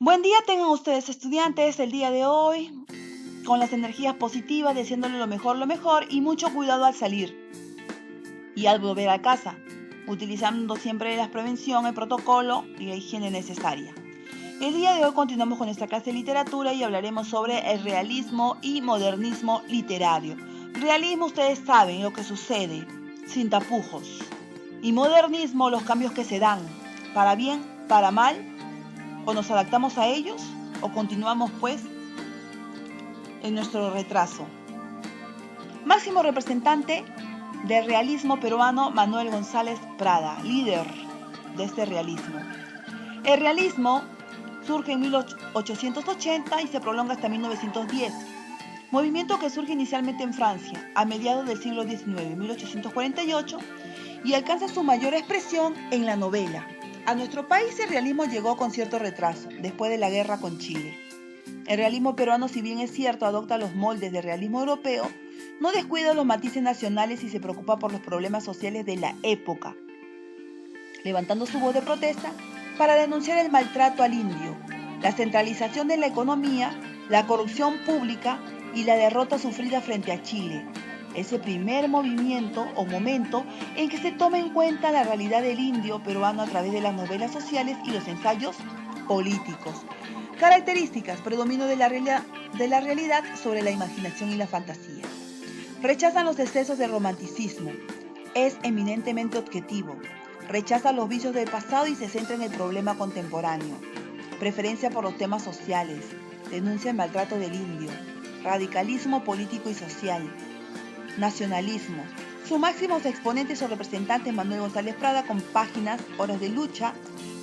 Buen día tengan ustedes, estudiantes, el día de hoy, con las energías positivas, deseándole lo mejor y mucho cuidado al salir y al volver a casa, utilizando siempre la prevención, el protocolo y la higiene necesaria. El día de hoy continuamos con nuestra clase de literatura y hablaremos sobre el realismo y modernismo literario. Realismo, ustedes saben lo que sucede, sin tapujos. Y modernismo, los cambios que se dan, para bien, para mal, o nos adaptamos a ellos o continuamos pues en nuestro retraso. Máximo representante del realismo peruano, Manuel González Prada, líder de este realismo. El realismo surge en 1880 y se prolonga hasta 1910. Movimiento que surge inicialmente en Francia a mediados del siglo XIX, 1848, y alcanza su mayor expresión en la novela. A nuestro país el realismo llegó con cierto retraso, después de la guerra con Chile. El realismo peruano, si bien es cierto, adopta los moldes del realismo europeo, no descuida los matices nacionales y se preocupa por los problemas sociales de la época, levantando su voz de protesta para denunciar el maltrato al indio, la centralización de la economía, la corrupción pública y la derrota sufrida frente a Chile. Ese primer movimiento o momento en que se toma en cuenta la realidad del indio peruano a través de las novelas sociales y los ensayos políticos. Características: predominio de la realidad sobre la imaginación y la fantasía. Rechazan los excesos del romanticismo. Es eminentemente objetivo. Rechaza los vicios del pasado y se centra en el problema contemporáneo. Preferencia por los temas sociales. Denuncia el maltrato del indio. Radicalismo político y social. Nacionalismo. Sus máximos exponentes o representantes: Manuel González Prada con Páginas, Horas de lucha;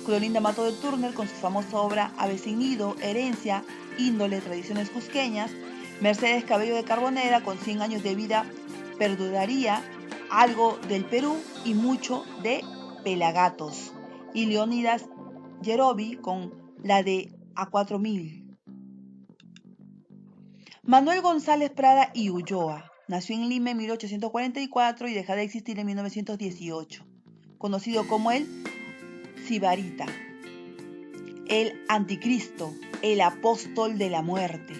Clorinda Mato de Turner con su famosa obra Ave sin nido, Herencia, Índole, Tradiciones cusqueñas; Mercedes Cabello de Carbonera con 100 años de vida perduraría, Algo del Perú y mucho de Pelagatos; y Leónidas Yerovi con la de A 4000. Manuel González Prada y Ulloa nació en Lima en 1844 y deja de existir en 1918, conocido como el Sibarita, el Anticristo, el apóstol de la muerte.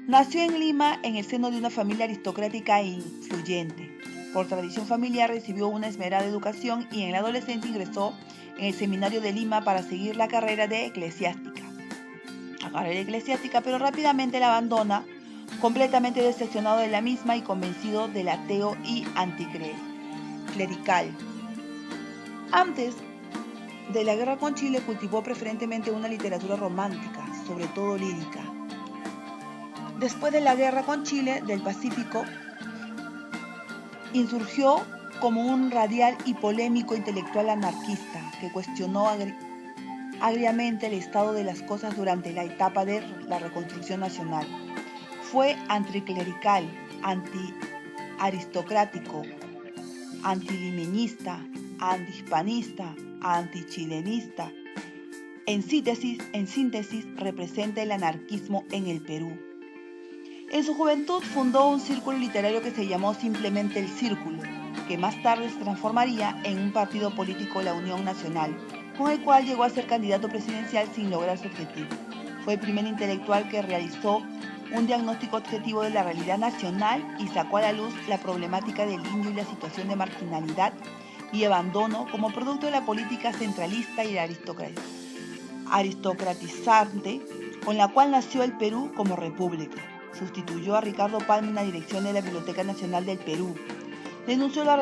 Nació en Lima en el seno de una familia aristocrática e influyente. Por tradición familiar recibió una esmerada educación y en la adolescencia ingresó en el seminario de Lima para seguir la carrera eclesiástica, pero rápidamente la abandona, completamente decepcionado de la misma y convencido del ateo y anticlerical. Antes de la guerra con Chile cultivó preferentemente una literatura romántica, sobre todo lírica. Después de la guerra con Chile del Pacífico, insurgió como un radial y polémico intelectual anarquista que cuestionó agriamente el estado de las cosas durante la etapa de la reconstrucción nacional. Fue anticlerical, antiaristocrático, antilimeñista, antihispanista, antichilenista. En síntesis, representa el anarquismo en el Perú. En su juventud fundó un círculo literario que se llamó simplemente El Círculo, que más tarde se transformaría en un partido político, la Unión Nacional, con el cual llegó a ser candidato presidencial sin lograr su objetivo. Fue el primer intelectual que realizó un diagnóstico objetivo de la realidad nacional y sacó a la luz la problemática del indio y la situación de marginalidad y abandono como producto de la política centralista y aristocratizante con la cual nació el Perú como república. Sustituyó a Ricardo Palma en la dirección de la Biblioteca Nacional del Perú. Denunció la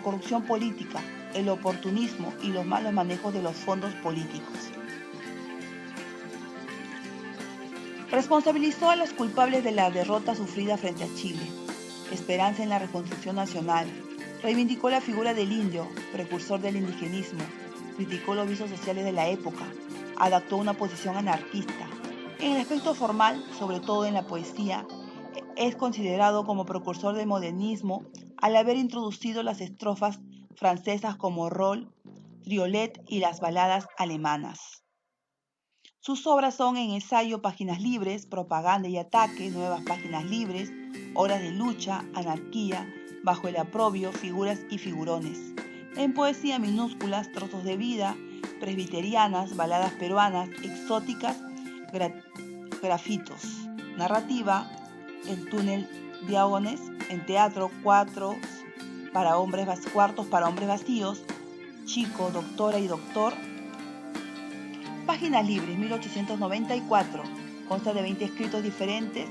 corrupción política, el oportunismo y los malos manejos de los fondos políticos. Responsabilizó a los culpables de la derrota sufrida frente a Chile. Esperanza en la reconstrucción nacional. Reivindicó la figura del indio, precursor del indigenismo. Criticó los vicios sociales de la época. Adaptó una posición anarquista. En el aspecto formal, sobre todo en la poesía, es considerado como precursor del modernismo al haber introducido las estrofas francesas como Rol, Triolet y las baladas alemanas. Sus obras son en ensayo Páginas libres, Propaganda y ataque, Nuevas páginas libres, Horas de lucha, Anarquía, Bajo el aprobio, Figuras y figurones. En poesía, Minúsculas, Trozos de vida, presbiterianas, baladas peruanas, exóticas, grafitos. Narrativa, el túnel Diagones, en teatro, cuartos para hombres vacíos, Chico, doctora y doctor. Páginas libres, 1894. Consta de 20 escritos diferentes,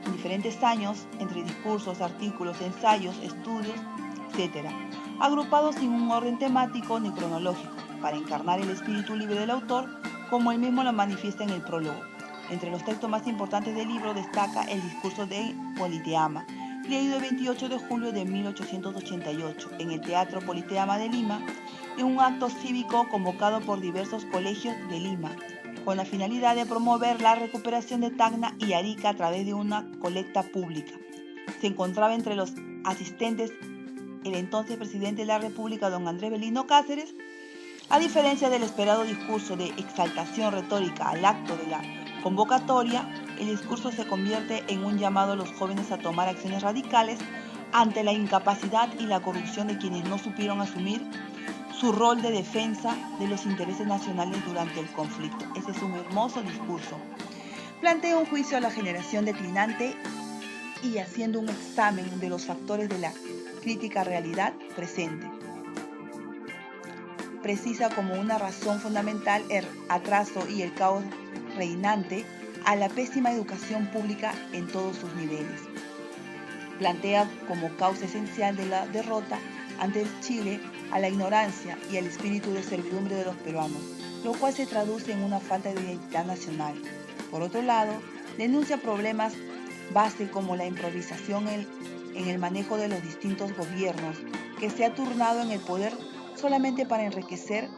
en diferentes años, entre discursos, artículos, ensayos, estudios, etc., agrupados sin un orden temático ni cronológico, para encarnar el espíritu libre del autor, como él mismo lo manifiesta en el prólogo. Entre los textos más importantes del libro destaca el discurso de Politeama, leído el 28 de julio de 1888 en el Teatro Politeama de Lima, en un acto cívico convocado por diversos colegios de Lima, con la finalidad de promover la recuperación de Tacna y Arica a través de una colecta pública. Se encontraba entre los asistentes el entonces presidente de la República, don Andrés Belino Cáceres. A diferencia del esperado discurso de exaltación retórica al acto de la convocatoria, el discurso se convierte en un llamado a los jóvenes a tomar acciones radicales ante la incapacidad y la corrupción de quienes no supieron asumir su rol de defensa de los intereses nacionales durante el conflicto. Ese es un hermoso discurso. Plantea un juicio a la generación declinante y haciendo un examen de los factores de la crítica realidad presente. Precisa como una razón fundamental el atraso y el caos reinante a la pésima educación pública en todos sus niveles. Plantea como causa esencial de la derrota ante el Chile a la ignorancia y al espíritu de servidumbre de los peruanos, lo cual se traduce en una falta de identidad nacional. Por otro lado, denuncia problemas base como la improvisación en el manejo de los distintos gobiernos, que se ha turnado en el poder solamente para enriquecer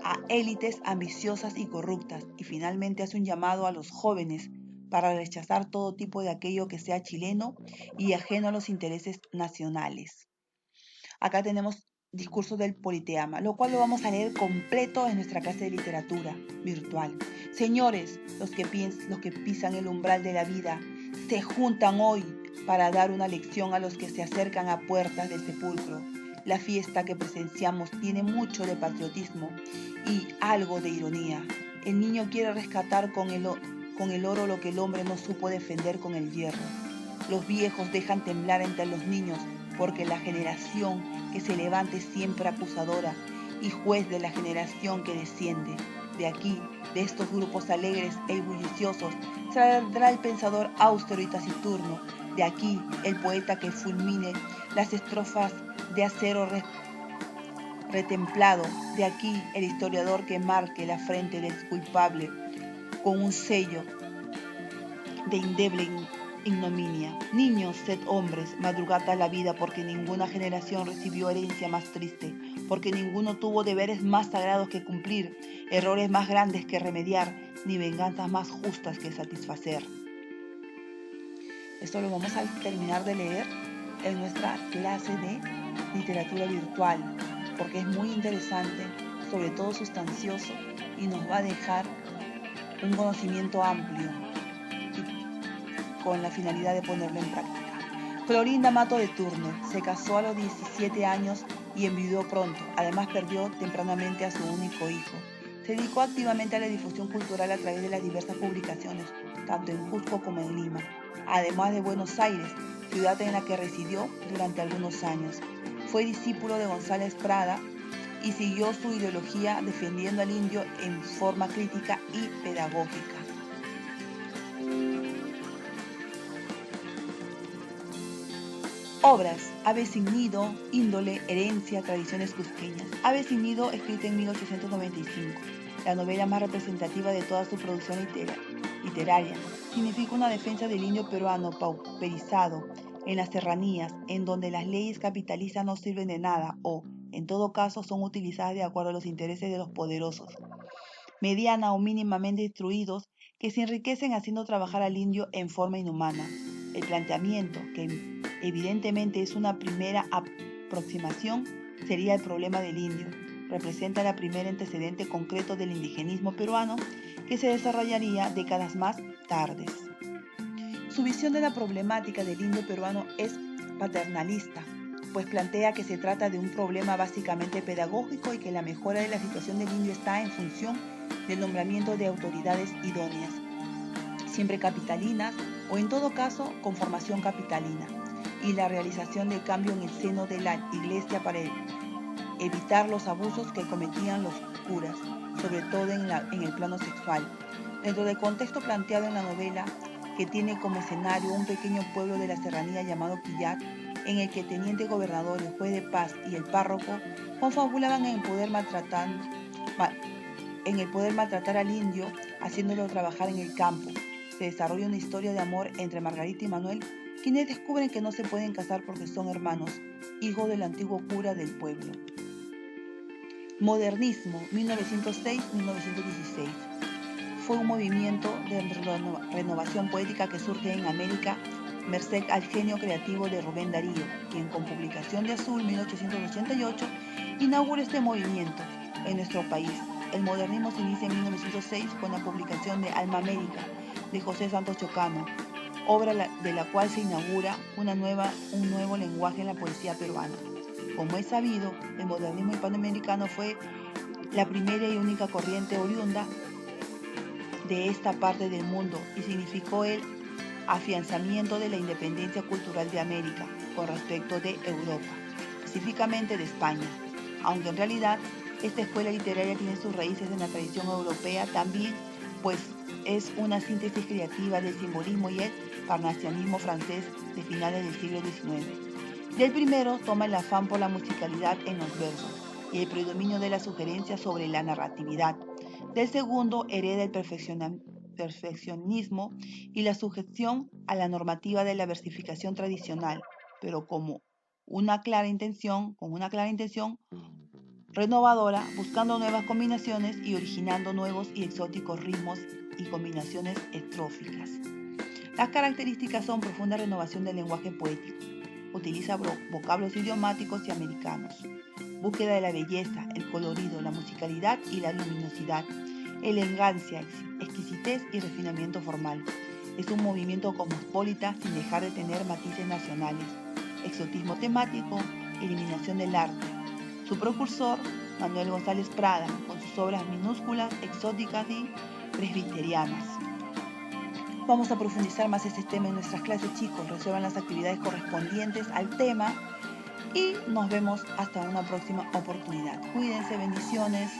a élites ambiciosas y corruptas, y finalmente hace un llamado a los jóvenes para rechazar todo tipo de aquello que sea chileno y ajeno a los intereses nacionales. Acá tenemos discurso del Politeama, lo cual lo vamos a leer completo en nuestra clase de literatura virtual. Señores, los que pisan el umbral de la vida, se juntan hoy para dar una lección a los que se acercan a puertas del sepulcro. La fiesta que presenciamos tiene mucho de patriotismo y algo de ironía. El niño quiere rescatar con el oro lo que el hombre no supo defender con el hierro. Los viejos dejan temblar entre los niños porque la generación que se levante es siempre acusadora y juez de la generación que desciende. De aquí, de estos grupos alegres e bulliciosos, saldrá el pensador austero y taciturno. De aquí, el poeta que fulmine las estrofas de acero retemplado. De aquí, el historiador que marque la frente del culpable con un sello de indeble ignominia. Niños, sed hombres, madrugad a la vida, porque ninguna generación recibió herencia más triste, porque ninguno tuvo deberes más sagrados que cumplir, errores más grandes que remediar, ni venganzas más justas que satisfacer. Esto lo vamos a terminar de leer en nuestra clase de literatura virtual, porque es muy interesante, sobre todo sustancioso, y nos va a dejar un conocimiento amplio con la finalidad de ponerlo en práctica. Florinda Mato de Turner se casó a los 17 años y enviudó pronto. Además, perdió tempranamente a su único hijo. Se dedicó activamente a la difusión cultural a través de las diversas publicaciones, tanto en Cusco como en Lima, además de Buenos Aires, ciudad en la que residió durante algunos años. Fue discípulo de González Prada y siguió su ideología defendiendo al indio en forma crítica y pedagógica. Obras: Ave sin nido, índole, herencia, tradiciones cusqueñas. Ave sin nido, escrita en 1895, la novela más representativa de toda su producción literaria. Significa una defensa del indio peruano pauperizado en las serranías, en donde las leyes capitalistas no sirven de nada o, en todo caso, son utilizadas de acuerdo a los intereses de los poderosos, mediana o mínimamente instruidos, que se enriquecen haciendo trabajar al indio en forma inhumana. El planteamiento, que evidentemente es una primera aproximación, sería el problema del indio. Representa el primer antecedente concreto del indigenismo peruano que se desarrollaría décadas más tardes. Su visión de la problemática del indio peruano es paternalista. pues plantea que se trata de un problema básicamente pedagógico y que la mejora de la situación del indio está en función del nombramiento de autoridades idóneas, siempre capitalinas o en todo caso con formación capitalina, y la realización del cambio en el seno de la Iglesia para evitar los abusos que cometían los curas, sobre todo en el plano sexual. Dentro del contexto planteado en la novela, que tiene como escenario un pequeño pueblo de la serranía llamado Quillat, en el que el teniente gobernador, el juez de paz y el párroco confabulaban en el poder maltratar al indio, haciéndolo trabajar en el campo. Se desarrolla una historia de amor entre Margarita y Manuel, quienes descubren que no se pueden casar porque son hermanos, hijos del antiguo cura del pueblo. Modernismo, 1906-1916. Fue un movimiento de renovación poética que surge en América merced al genio creativo de Rubén Darío, quien con publicación de Azul 1888 inaugura este movimiento en nuestro país. El modernismo se inicia en 1906 con la publicación de Alma América de José Santos Chocano, obra de la cual se inaugura un nuevo lenguaje en la poesía peruana. Como es sabido, el modernismo hispanoamericano fue la primera y única corriente oriunda de esta parte del mundo y significó el afianzamiento de la independencia cultural de América con respecto de Europa, específicamente de España. Aunque en realidad esta escuela literaria tiene sus raíces en la tradición europea también, pues es una síntesis creativa del simbolismo y el parnasianismo francés de finales del siglo XIX. Del primero toma el afán por la musicalidad en los versos y el predominio de la sugerencia sobre la narratividad. Del segundo hereda el perfeccionismo y la sujeción a la normativa de la versificación tradicional, pero con una clara intención renovadora, buscando nuevas combinaciones y originando nuevos y exóticos ritmos y combinaciones estróficas. Las características son profunda renovación del lenguaje poético, utiliza vocablos idiomáticos y americanos, búsqueda de la belleza, el colorido, la musicalidad y la luminosidad, elegancia, exquisitez y refinamiento formal. Es un movimiento cosmopolita sin dejar de tener matices nacionales, exotismo temático, eliminación del arte. Su precursor, Manuel González Prada, con sus obras minúsculas, exóticas y presbiterianas. Vamos a profundizar más este tema en nuestras clases, chicos. Resuelvan las actividades correspondientes al tema y nos vemos hasta una próxima oportunidad. Cuídense, bendiciones.